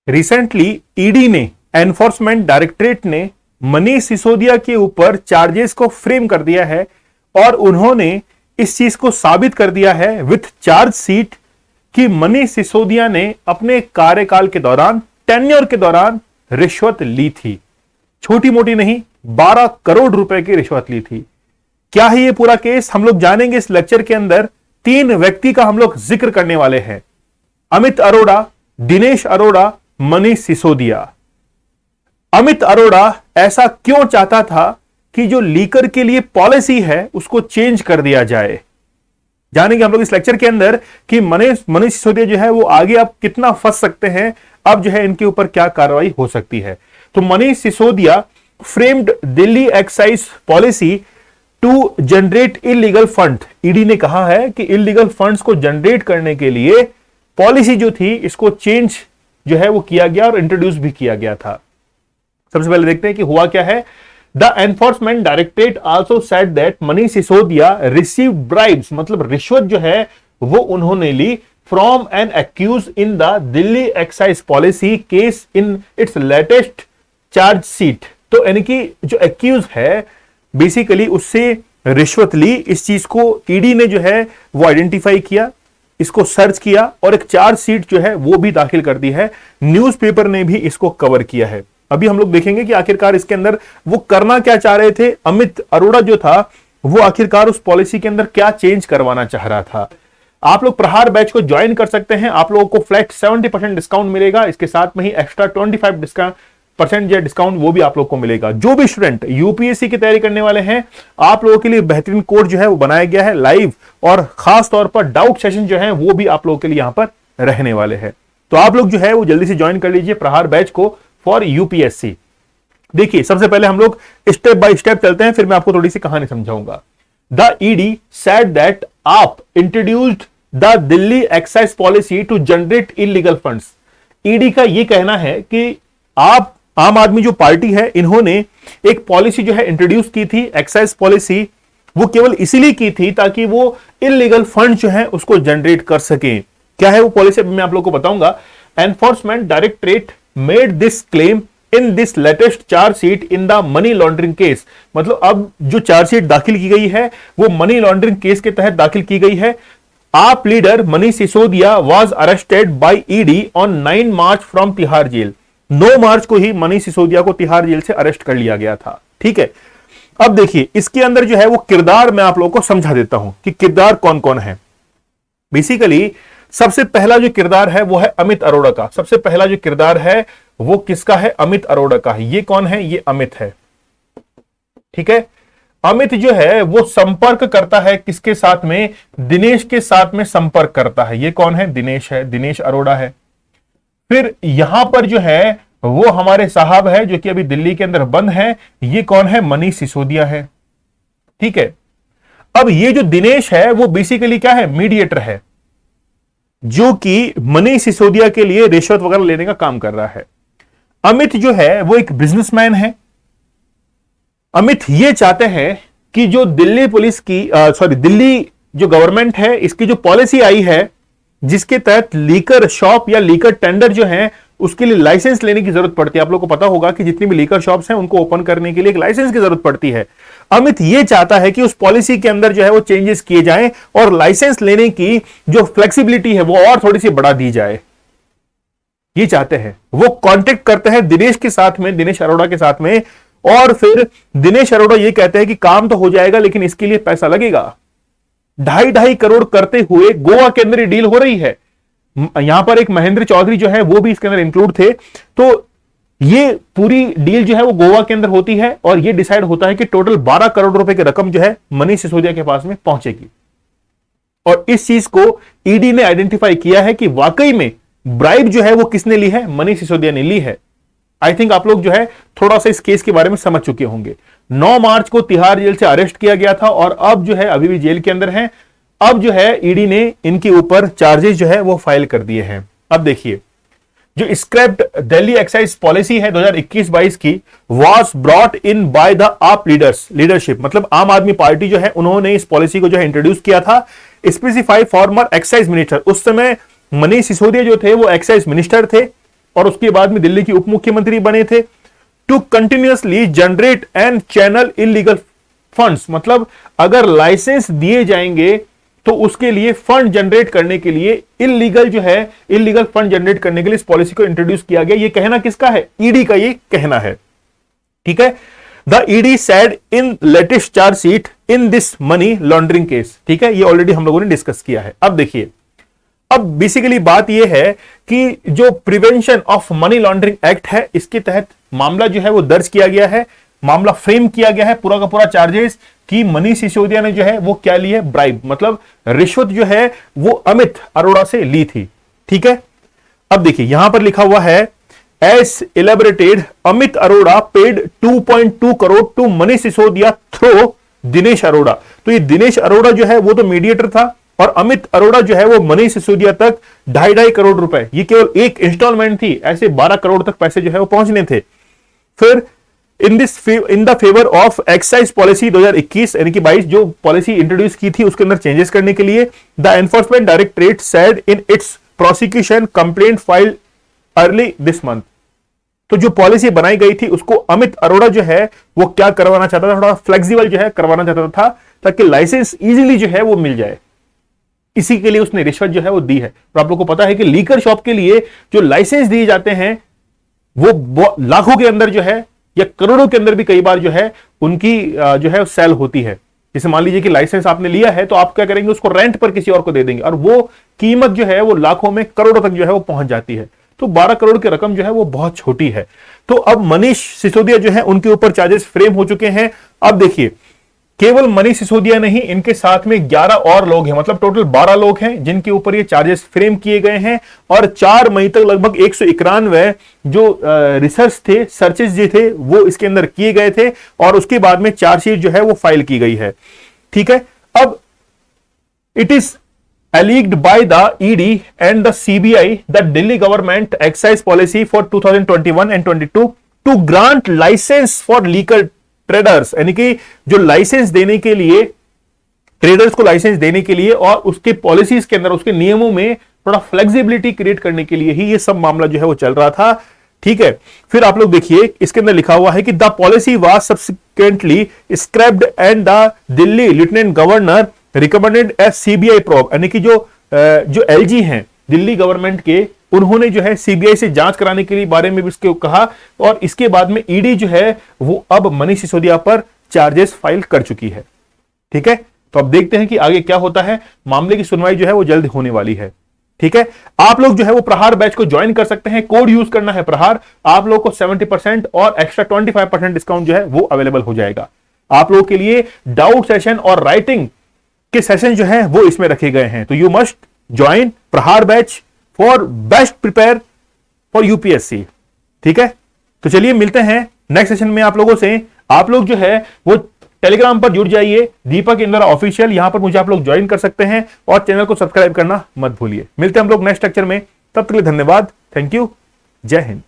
Recently ED ने, enforcement directorate ने मनीष सिसोदिया के ऊपर चार्जेस को फ्रेम कर दिया है और उन्होंने इस चीज को साबित कर दिया है विथ चार्ज शीट कि मनीष सिसोदिया ने अपने कार्यकाल के दौरान, टेन्योर के दौरान रिश्वत ली थी। छोटी मोटी नहीं, 12 करोड़ रुपए की रिश्वत ली थी। क्या है ये पूरा केस, हम लोग जानेंगे इस लेक्चर के अंदर। 3 व्यक्ति का हम लोग जिक्र करने वाले हैं, अमित अरोड़ा, दिनेश अरोड़ा, मनीष सिसोदिया। अमित अरोड़ा ऐसा क्यों चाहता था कि जो लीकर के लिए पॉलिसी है उसको चेंज कर दिया जाए, जानेंगे हम लोग इस लेक्चर के अंदर कि मनीष सिसोदिया जो है वो आगे अब कितना फंस सकते हैं, अब जो है इनके ऊपर क्या कार्रवाई हो सकती है। तो Manish Sisodia framed Delhi excise policy to generate illegal fund. ED ने कहा है कि इलीगल फंड्स को जनरेट करने के लिए पॉलिसी जो थी इसको चेंज जो है वो किया गया और इंट्रोड्यूस भी किया गया था। सबसे पहले देखते हैं कि हुआ क्या है। The enforcement directorate also said that Manish Sisodia received bribes, मतलब रिश्वत जो है वो उन्होंने ली from an accused in the Delhi excise policy case in its latest charge sheet. तो यानी कि जो एक्यूज है बेसिकली उससे रिश्वत ली। इस चीज को ईडी ने जो है वो आइडेंटिफाई किया, इसको सर्च किया और एक चार्ज शीट जो है वो भी दाखिल कर दी है। न्यूज़पेपर ने भी इसको कवर किया है। अभी हम लोग देखेंगे कि आखिरकार इसके अंदर वो करना क्या चाह रहे थे। अमित अरोड़ा जो था वो आखिरकार उस पॉलिसी के अंदर क्या चेंज करवाना चाह रहा था। आप लोग प्रहार बैच को ज्वाइन कर सकते हैं, आप लोगों को फ्लैट 70% डिस्काउंट मिलेगा। इसके साथ में ही एक्स्ट्रा 25% जो डिस्काउंट वो भी आप लोग को मिलेगा। जो भी स्टूडेंट यूपीएससी की तैयारी करने वाले हैं, आप लोगों के लिए बेहतरीन कोर्स जो है वो बनाया गया है लाइव, और खास तौर पर डाउट सेशन जो है वो भी आप लोगों के लिए यहां पर रहने वाले हैं। तो आप लोग जो है वो जल्दी से ज्वाइन कर लीजिए प्रहार बैच को फॉर यूपीएससी। देखिए सबसे पहले हम लोग स्टेप बाय स्टेप चलते हैं, फिर मैं आपको थोड़ी सी कहानी समझाऊंगा। The ED said that AAP introduced the Delhi excise policy to generate illegal funds. ED का यह कहना है कि आप आम आदमी जो पार्टी है इन्होंने एक पॉलिसी जो है इंट्रोड्यूस की थी, एक्साइज पॉलिसी। वो केवल इसीलिए की थी ताकि वो इलीगल फंड जो है उसको जनरेट कर सके। क्या है वो पॉलिसी, मैं आप लोगों को बताऊंगा। Enforcement directorate made this claim in this latest chargesheet in the money laundering case. मतलब अब जो चार्जशीट दाखिल की गई है वो मनी लॉन्ड्रिंग केस के तहत दाखिल की गई है। AAP leader Manish Sisodia was arrested by ED on 9 March from Tihar jail. 9 March को ही मनीष सिसोदिया को तिहाड़ जेल से अरेस्ट कर लिया गया था। ठीक है, अब देखिए इसके अंदर जो है वो किरदार मैं आप लोगों को समझा देता हूं कि किरदार कौन कौन है। बेसिकली सबसे पहला जो किरदार है वो है अमित अरोड़ा का। सबसे पहला जो किरदार है वो किसका है, अमित अरोड़ा का है। ये कौन है, ये अमित है। ठीक है, अमित जो है वो संपर्क करता है किसके साथ में, दिनेश के साथ में संपर्क करता है। ये कौन है, दिनेश है, दिनेश अरोड़ा है। फिर यहां पर जो है वो हमारे साहब है जो कि अभी दिल्ली के अंदर बंद है। ये कौन है, मनीष सिसोदिया है। ठीक है, अब ये जो दिनेश है वो बेसिकली क्या है, मीडिएटर है, जो कि मनीष सिसोदिया के लिए रिश्वत वगैरह लेने का काम कर रहा है। अमित जो है वो एक बिजनेसमैन है। अमित ये चाहते हैं कि जो दिल्ली पुलिस की दिल्ली जो गवर्नमेंट है इसकी जो पॉलिसी आई है जिसके तहत लीकर शॉप या लीकर टेंडर जो है उसके लिए लाइसेंस लेने की जरूरत पड़ती है। आप लोगों को पता होगा कि जितनी भी लीकर शॉप्स हैं उनको ओपन करने के लिए एक लाइसेंस की जरूरत पड़ती है। अमित ये चाहता है कि उस पॉलिसी के अंदर जो है वो चेंजेस किए जाएं और लाइसेंस लेने की जो फ्लेक्सिबिलिटी है वो और थोड़ी सी बढ़ा दी जाए। ये चाहते हैं। वो कांटेक्ट करते हैं दिनेश के साथ में, दिनेश अरोड़ा के साथ में, और फिर दिनेश अरोड़ा ये कहते हैं कि काम तो हो जाएगा लेकिन इसके लिए पैसा लगेगा। 2.5 करोड़ करते हुए गोवा के अंदर ये डील हो रही है। यहां पर एक महेंद्र चौधरी जो है वो भी इसके अंदर इंक्लूड थे। तो ये पूरी डील जो है वो गोवा के अंदर होती है और ये डिसाइड होता है कि टोटल 12 करोड़ रुपए की रकम जो है मनीष सिसोदिया के पास में पहुंचेगी। और इस चीज को ईडी ने आइडेंटिफाई किया है कि वाकई में ब्राइब जो है वो किसने ली है, मनीष सिसोदिया ने ली है। आई थिंक आप लोग जो है थोड़ा सा इस केस के बारे में समझ चुके होंगे। 9 मार्च को तिहाड़ जेल से अरेस्ट किया गया था और अब जो है अभी भी जेल के अंदर है। अब जो है ईडी ने इनके ऊपर चार्जेस जो है वो फाइल कर दिए हैं। अब देखिए जो स्क्रैप्ड दिल्ली एक्साइज पॉलिसी है 2021-22 की was brought in by the आप लीडरशिप, मतलब आम आदमी पार्टी जो है उन्होंने इस पॉलिसी को जो है इंट्रोड्यूस किया था। स्पेसिफाई फॉर्मर एक्साइज मिनिस्टर, उस समय मनीष सिसोदिया जो थे वो एक्साइज मिनिस्टर थे। और उसके बाद में दिल्ली के उप मुख्यमंत्री बने थे। To continuously generate and channel illegal funds, मतलब अगर लाइसेंस दिए जाएंगे तो उसके लिए फंड जनरेट करने के लिए इलीगल फंड जनरेट करने के लिए इस पॉलिसी को इंट्रोड्यूस किया गया। ये कहना किसका है? ईडी का ये कहना है। ठीक है, the ED said in latest chargesheet in this money laundering case. ठीक है, ये ऑलरेडी हम लोगों ने डिस्कस किया है। अब देखिए, अब बेसिकली बात यह है कि जो prevention of money laundering act है, इसके तहत मामला जो है वो दर्ज किया गया है, मामला फ्रेम किया गया है, पूरा का पूरा चार्जेस कि मनीष सिसोदिया ने जो है वो क्या ली है? ब्राइब, मतलब रिश्वत जो है वो अमित अरोड़ा से ली थी। ठीक है, अब देखिए यहां पर लिखा हुआ है as elaborated Amit Arora paid 2.2 crore to Manish Sisodia through Dinesh Arora. तो ये दिनेश अरोड़ा जो है वो तो मीडिएटर था और अमित अरोड़ा जो है वो मनीष सिसोदिया तक 2.5 करोड़ रुपए, ये केवल एक इंस्टॉलमेंट थी, ऐसे 12 करोड़ तक पैसे जो है वो पहुंचने थे। फिर in the favour of excise policy 2021 यानी कि 22 जो पॉलिसी इंट्रोड्यूस की थी उसके अंदर चेंजेस करने के लिए the enforcement directorate said in its prosecution complaint file early this month. तो जो पॉलिसी बनाई गई थी उसको अमित अरोड़ा जो है वो क्या करवाना चाहता था? थोड़ा फ्लेक्सिबल जो है करवाना चाहता था ताकि लाइसेंस इजीली जो है वो मिल जाए। इसी के लिए उसने रिश्वत जो है वो दी है। तो आप लोगों को पता है कि लीकर शॉप के लिए जो लाइसेंस दिए जाते हैं वो लाखों के अंदर जो है या करोड़ों के अंदर भी कई बार जो है उनकी जो है सेल होती है। जैसे मान लीजिए कि लाइसेंस आपने लिया है तो आप क्या करेंगे? उसको रेंट पर किसी और को दे देंगे और वो कीमत जो है वो लाखों में करोड़ों तक जो है वो पहुंच जाती है। तो 12 करोड़ की रकम जो है वो बहुत छोटी है। तो अब मनीष सिसोदिया जो है उनके ऊपर चार्जेस फ्रेम हो चुके हैं। अब देखिए, केवल मनीष सिसोदिया नहीं, इनके साथ में 11 और लोग हैं, मतलब टोटल 12 लोग हैं जिनके ऊपर ये चार्जेस फ्रेम किए गए हैं। और 4 मई तक लगभग 191 जो रिसर्च थे, सर्चेस जो थे वो इसके अंदर किए गए थे और उसके बाद में चार्जशीट जो है वो फाइल की गई है। ठीक है, अब it is alleged by the ED and the CBI that Delhi government excise policy for 2021 and 22 to grant license for liquor traders, यानी कि जो लाइसेंस देने के लिए ट्रेडर्स को लाइसेंस देने के लिए और उसके पॉलिसीज के अंदर उसके नियमों में थोड़ा फ्लेक्सिबिलिटी क्रिएट करने के लिए ही ये सब मामला जो है वो चल रहा था। ठीक है, फिर आप लोग देखिए इसके अंदर लिखा हुआ है कि the policy was subsequently scrapped and the Delhi lieutenant governor recommended as CBI probe, यानी कि जो एलजी हैं दिल्ली गवर्नमेंट के, उन्होंने जो है सीबीआई से जांच कराने के लिए बारे में भी इसके कहा और इसके बाद में ईडी जो है वो अब मनीष सिसोदिया पर चार्जेस फाइल कर चुकी है। ठीक है, तो अब देखते हैं कि आगे क्या होता है। मामले की सुनवाई जो है वो जल्द होने वाली है। ठीक है, आप लोग जो है वो प्रहार बैच को ज्वाइन कर सकते हैं, कोड यूज करना है प्रहार, आप लोग को 70% और एक्स्ट्रा 25% डिस्काउंट जो है वो अवेलेबल हो जाएगा। आप लोगों के लिए डाउट सेशन और राइटिंग के सेशन जो है वो इसमें रखे गए हैं। तो यू मस्ट ज्वाइन प्रहार batch for best prepare for UPSC. ठीक है, तो चलिए मिलते हैं नेक्स्ट सेशन में आप लोगों से। आप लोग जो है वो टेलीग्राम पर जुड़ जाइए, दीपक इंदिरा ऑफिशियल, यहां पर मुझे आप लोग ज्वाइन कर सकते हैं और चैनल को सब्सक्राइब करना मत भूलिए। मिलते हैं हम लोग नेक्स्ट लेक्चर में, तब तक के लिए धन्यवाद, थैंक यू, जय हिंद।